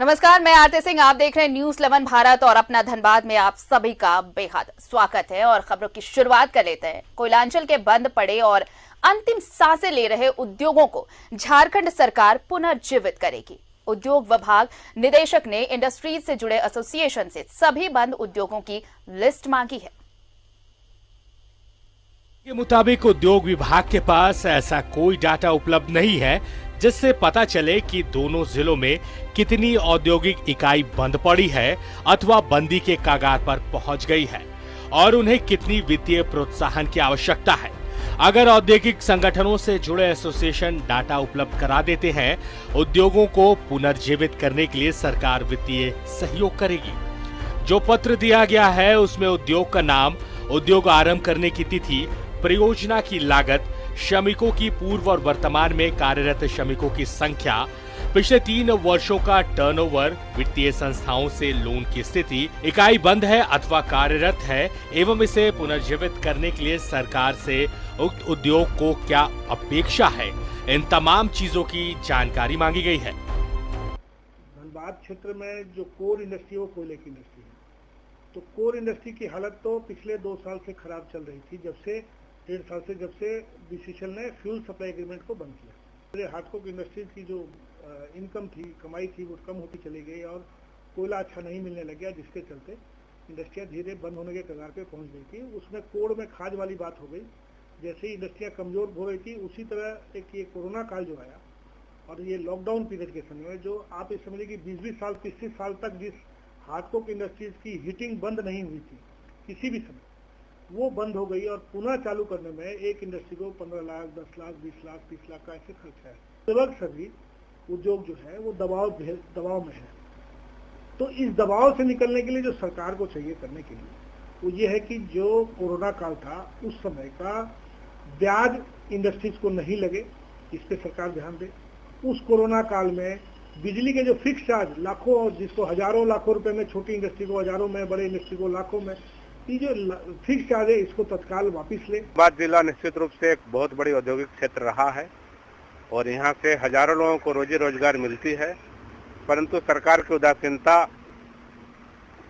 नमस्कार, मैं आरती सिंह। आप देख रहे हैं न्यूज 11 भारत और अपना धनबाद में आप सभी का बेहद स्वागत है। और खबरों की शुरुआत कर लेते हैं। कोयलांचल के बंद पड़े और अंतिम सांसें ले रहे उद्योगों को झारखंड सरकार पुनर्जीवित करेगी। उद्योग विभाग निदेशक ने इंडस्ट्रीज से जुड़े एसोसिएशन से सभी बंद उद्योगों की लिस्ट मांगी है। के मुताबिक उद्योग विभाग के पास ऐसा कोई डाटा उपलब्ध नहीं है जिससे पता चले कि दोनों जिलों में कितनी औद्योगिक इकाई बंद पड़ी है अथवा बंदी के कगार पर पहुंच गई है और उन्हें कितनी वित्तीय प्रोत्साहन की आवश्यकता है। अगर औद्योगिक संगठनों से जुड़े एसोसिएशन डाटा उपलब्ध करा देते हैं, उद्योगों को पुनर्जीवित करने के लिए सरकार वित्तीय सहयोग करेगी। जो पत्र दिया गया है उसमें उद्योग का नाम, उद्योग आरंभ करने की तिथि, परियोजना की लागत, श्रमिकों की पूर्व और वर्तमान में कार्यरत श्रमिकों की संख्या, पिछले 3 वर्षों का टर्नओवर, वित्तीय संस्थाओं से लोन की स्थिति, इकाई बंद है अथवा कार्यरत है एवं इसे पुनर्जीवित करने के लिए सरकार से उक्त उद्योग को क्या अपेक्षा है, इन तमाम चीजों की जानकारी मांगी गई है। धनबाद क्षेत्र में जो कोर इंडस्ट्री है वो कोयले की इंडस्ट्री है, तो कोर इंडस्ट्री की हालत तो पिछले 2 साल से खराब चल रही थी, जब से 1.5 साल से जब से बीसीसीएल ने फ्यूल सप्लाई एग्रीमेंट को बंद किया। हार्डकोक इंडस्ट्रीज की जो इनकम थी, कमाई थी, वो कम होती चली गई और कोयला अच्छा नहीं मिलने लग गया, जिसके चलते इंडस्ट्रियाँ धीरे बंद होने के कगार पे पहुंच गई थी। उसमें कोड़ में खाज वाली बात हो गई। जैसे ही इंडस्ट्रियाँ कमजोर हो रही थी, उसी तरह एक ये कोरोना काल जो आया और ये लॉकडाउन पीरियड के समय में जो आप इस समझिए कि 20-20 साल 30 साल तक जिस हार्डकोक इंडस्ट्रीज की हीटिंग बंद नहीं हुई थी किसी भी समय, वो बंद हो गई और पुनः चालू करने में एक इंडस्ट्री को 15 लाख, 10 लाख, 20 लाख, 30 लाख का ऐसे खर्च है। लगभग सभी उद्योग जो है वो दबाव में है। तो इस दबाव से निकलने के लिए जो सरकार को चाहिए करने के लिए वो ये है कि जो कोरोना काल था उस समय का ब्याज इंडस्ट्रीज को नहीं लगे, इस पे सरकार ध्यान दे। उस कोरोना काल में बिजली के जो फिक्स चार्ज लाखों और जिसको हजारों लाखों रुपए में, छोटी इंडस्ट्री को हजारों में, बड़े इंडस्ट्री को लाखों में, ये जो फिक्स चार्ज है इसको तत्काल वापस ले। धनबाद जिला निश्चित रूप से एक बहुत बड़ी औद्योगिक क्षेत्र रहा है और यहाँ से हजारों लोगों को रोजी रोजगार मिलती है, परंतु सरकार की उदासीनता,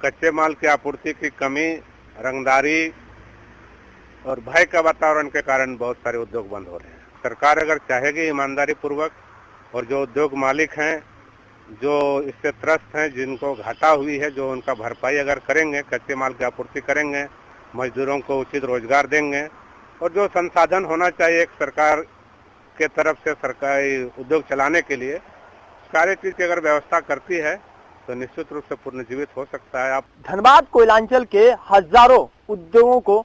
कच्चे माल की आपूर्ति की कमी, रंगदारी और भय का वातावरण के कारण बहुत सारे उद्योग बंद हो रहे हैं। सरकार अगर चाहेगी ईमानदारी पूर्वक और जो उद्योग मालिक हैं, जो इससे त्रस्त हैं, जिनको घाटा हुई है, जो उनका भरपाई अगर करेंगे, कच्चे माल की आपूर्ति करेंगे, मजदूरों को उचित रोजगार देंगे और जो संसाधन होना चाहिए एक सरकार के तरफ से सरकारी उद्योग चलाने के लिए, सारी चीज की अगर व्यवस्था करती है तो निश्चित रूप से पुनर्जीवित हो सकता है। आप धनबाद कोयलांचल के हजारों उद्योगों को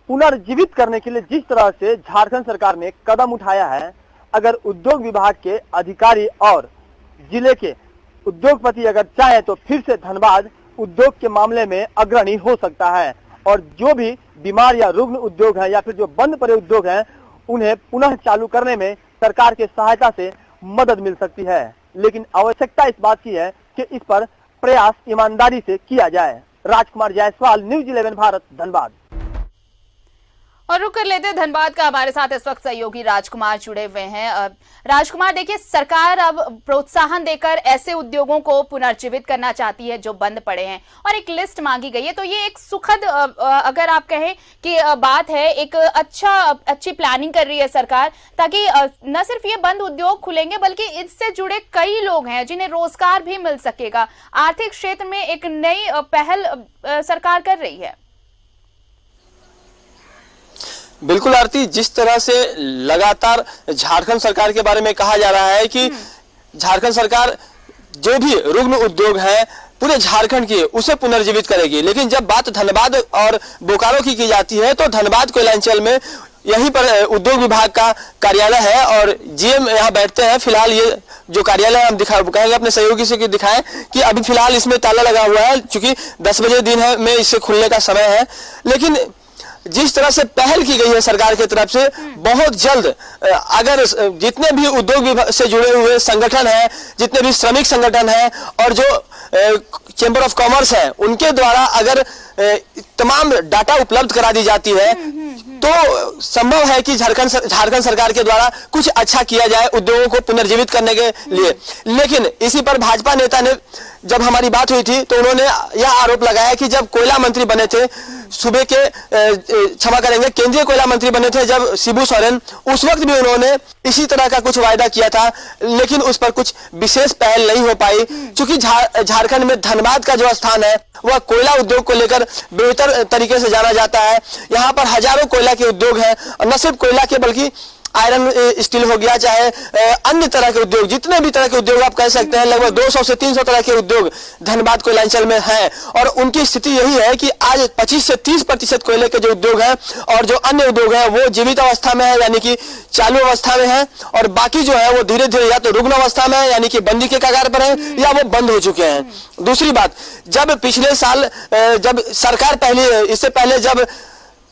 पुनर्जीवित करने के लिए जिस तरह से झारखंड सरकार ने कदम उठाया है, अगर उद्योग विभाग के अधिकारी और जिले के उद्योगपति अगर चाहे तो फिर से धनबाद उद्योग के मामले में अग्रणी हो सकता है और जो भी बीमार या रुग्ण उद्योग है या फिर जो बंद पड़े उद्योग हैं उन्हें पुनः चालू करने में सरकार के सहायता से मदद मिल सकती है। लेकिन आवश्यकता इस बात की है कि इस पर प्रयास ईमानदारी से किया जाए। राजकुमार जायसवाल, न्यूज 11 भारत, धनबाद। और रुक कर लेते हैं धनबाद का। हमारे साथ इस वक्त सहयोगी राजकुमार जुड़े हुए हैं। राजकुमार, देखिए, सरकार अब प्रोत्साहन देकर ऐसे उद्योगों को पुनर्जीवित करना चाहती है जो बंद पड़े हैं और एक लिस्ट मांगी गई है। तो ये एक सुखद, अगर आप कहें कि बात है, एक अच्छी प्लानिंग कर रही है सरकार, ताकि न सिर्फ ये बंद उद्योग खुलेंगे बल्कि इससे जुड़े कई लोग हैं जिन्हें रोजगार भी मिल सकेगा। आर्थिक क्षेत्र में एक नई पहल सरकार कर रही है। बिल्कुल आरती, जिस तरह से लगातार झारखंड सरकार के बारे में कहा जा रहा है कि झारखंड सरकार जो भी रुग्ण उद्योग है पूरे झारखंड की उसे पुनर्जीवित करेगी, लेकिन जब बात धनबाद और बोकारो की जाती है तो धनबाद कोयलांचल में यहीं पर उद्योग विभाग का कार्यालय है और जीएम यहाँ बैठते हैं। फिलहाल ये जो कार्यालय हम कहेंगे अपने सहयोगी से कि दिखाएं कि अभी फिलहाल इसमें ताला लगा हुआ है, चूंकि 10 बजे दिन है में इससे खुलने का समय है, लेकिन जिस तरह से पहल की गई है सरकार की तरफ से, बहुत जल्द अगर जितने भी उद्योग विभाग से जुड़े हुए संगठन हैं, जितने भी श्रमिक संगठन हैं और जो चैम्बर ऑफ कॉमर्स है, उनके द्वारा अगर तमाम डाटा उपलब्ध करा दी जाती है तो संभव है कि झारखंड सरकार के द्वारा कुछ अच्छा किया जाए उद्योगों को पुनर्जीवित करने के लिए। लेकिन इसी पर भाजपा नेता ने जब हमारी बात हुई थी तो उन्होंने यह आरोप लगाया कि जब कोयला मंत्री बने थे सूबे के, क्षमा करेंगे, केंद्रीय कोयला मंत्री बने थे जब शिबू सोरेन, उस वक्त भी उन्होंने इसी तरह का कुछ वायदा किया था, लेकिन उस पर कुछ विशेष पहल नहीं हो पाई। क्योंकि झारखंड में धनबाद का जो स्थान है वह कोयला उद्योग को लेकर बेहतर तरीके से जाना जाता है। यहाँ पर हजारों कोयला के उद्योग हैं, और न सिर्फ कोयला के बल्कि आयरन स्टील हो गया, चाहे अन्य तरह के उद्योग, जितने भी तरह के उद्योग आप कह सकते हैं, लगभग 200 से 300 तरह के उद्योग धनबाद कोयलांचल में हैं। और उनकी स्थिति यही है कि आज 25 से 30% कोयले के जो उद्योग हैं और जो अन्य उद्योग हैं वो जीवित अवस्था में है, यानी कि चालू अवस्था में है, और बाकी जो है वो धीरे धीरे या तो रुग्ण अवस्था में है, यानी कि बंदी के कगार पर है, या वो बंद हो चुके हैं। दूसरी बात, जब पिछले साल जब सरकार इससे पहले जब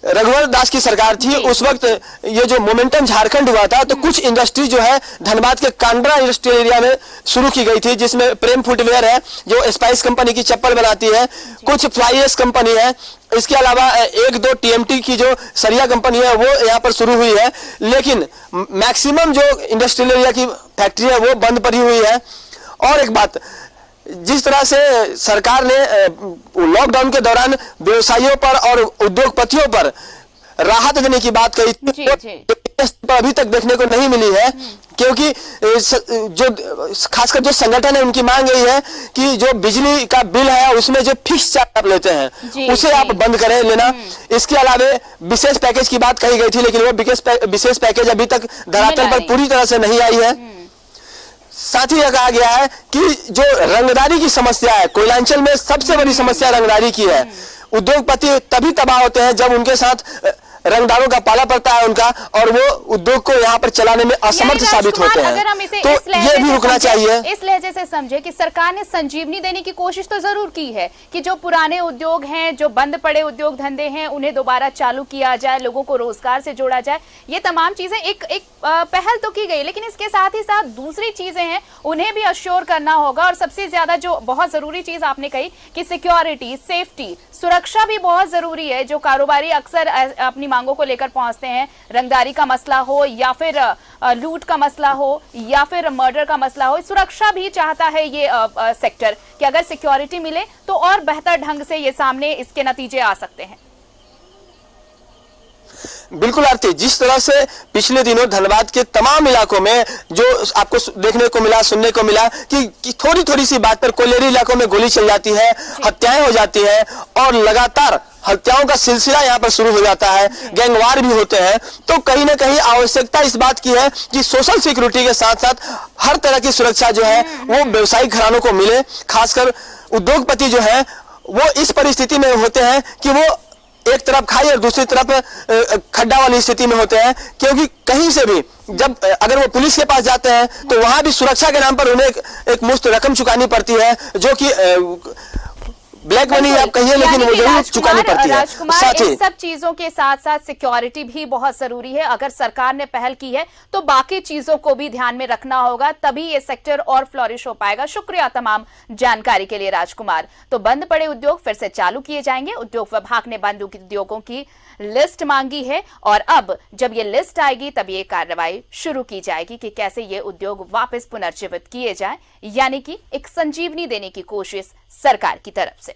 रघुवर दास की सरकार थी, उस वक्त ये जो मोमेंटम झारखंड हुआ था, तो कुछ इंडस्ट्री जो है धनबाद के कांड्रा इंडस्ट्रियल एरिया में शुरू की गई थी, जिसमें प्रेम फुटवेयर है जो स्पाइस कंपनी की चप्पल बनाती है, कुछ फ्लाईएस कंपनी है, इसके अलावा 1-2 टीएमटी की जो सरिया कंपनी है वो यहाँ पर शुरू हुई है। लेकिन मैक्सिमम जो इंडस्ट्रियल एरिया की फैक्ट्री है वो बंद पड़ी हुई है। और एक बात, जिस तरह से सरकार ने लॉकडाउन के दौरान व्यवसायियों पर और उद्योगपतियों पर राहत देने की बात कही थी, तो अभी तक देखने को नहीं मिली है। क्योंकि जो खासकर जो संगठन है उनकी मांग यही है कि जो बिजली का बिल है उसमें जो फिक्स चार्ज आप लेते हैं उसे आप बंद करें लेना। इसके अलावा विशेष पैकेज की बात कही गई थी, लेकिन वो विशेष पैकेज अभी तक धरातल पर पूरी तरह से नहीं आई है। साथ ही यह कहा गया है कि जो रंगदारी की समस्या है, कोयलांचल में सबसे बड़ी समस्या रंगदारी की है। उद्योगपति तभी तबाह होते हैं जब उनके साथ रंगदारों का पाला पड़ता है उनका, और वो उद्योग को यहाँ पर चलाने में असमर्थ साबित होते हैं। अगर हम इसे तो ये भी रुकना चाहिए। इस लहजे से समझे कि सरकार ने संजीवनी देने की कोशिश तो जरूर की है कि जो पुराने उद्योग हैं, जो बंद पड़े उद्योग धंधे हैं, उन्हें दोबारा चालू किया जाए, लोगों को रोजगार से जोड़ा जाए। ये तमाम चीजें एक पहल तो की गई, लेकिन इसके साथ ही साथ दूसरी चीजें हैं उन्हें भी अश्योर करना होगा। और सबसे ज्यादा जो बहुत जरूरी चीज आपने कही कि सिक्योरिटी, सेफ्टी, सुरक्षा भी बहुत जरूरी है। जो कारोबारी अक्सर अपनी मांगों को लेकर पहुंचते हैं, रंगदारी का मसला हो या फिर लूट का मसला हो या फिर मर्डर का मसला हो, सुरक्षा भी चाहता है ये सेक्टर कि अगर सिक्योरिटी मिले तो और बेहतर ढंग से ये सामने इसके नतीजे आ सकते हैं। बिल्कुल आरती, जिस तरह से पिछले दिनों धनबाद के तमाम इलाकों में जो आपको देखने को मिला, सुनने को मिला कि थोड़ी थोड़ी सी बात पर कोयलेरी इलाकों में गोली चल जाती है, हत्याएं हो जाती हैं और लगातार हत्याओं का सिलसिला यहाँ पर शुरू हो जाता है, गैंगवार भी होते हैं। तो कहीं ना कहीं आवश्यकता इस बात की है कि सोशल सिक्योरिटी के साथ साथ हर तरह की सुरक्षा जो है वो व्यवसायिक घरानों को मिले। खासकर उद्योगपति जो है वो इस परिस्थिति में होते हैं कि वो एक तरफ खाई और दूसरी तरफ खड्डा वाली स्थिति में होते हैं, क्योंकि कहीं से भी जब अगर वो पुलिस के पास जाते हैं तो वहां भी सुरक्षा के नाम पर उन्हें एक मुश्त रकम चुकानी पड़ती है, जो कि ब्लैक मनी आप कहिए, लेकिन वो जरूर चुकानी पड़ती है। साथ ही सब चीजों के साथ साथ सिक्योरिटी भी बहुत जरूरी है। अगर सरकार ने पहल की है तो बाकी चीजों को भी ध्यान में रखना होगा, तभी ये सेक्टर और फ्लोरिश हो पाएगा। शुक्रिया तमाम जानकारी के लिए राजकुमार। तो बंद पड़े उद्योग फिर से चालू किए जाएंगे। उद्योग विभाग ने बंद उद्योगों की लिस्ट मांगी है और अब जब ये लिस्ट आएगी तब ये कार्रवाई शुरू की जाएगी कि कैसे ये उद्योग वापस पुनर्जीवित किए जाए, यानी कि एक संजीवनी देने की कोशिश सरकार की तरफ से।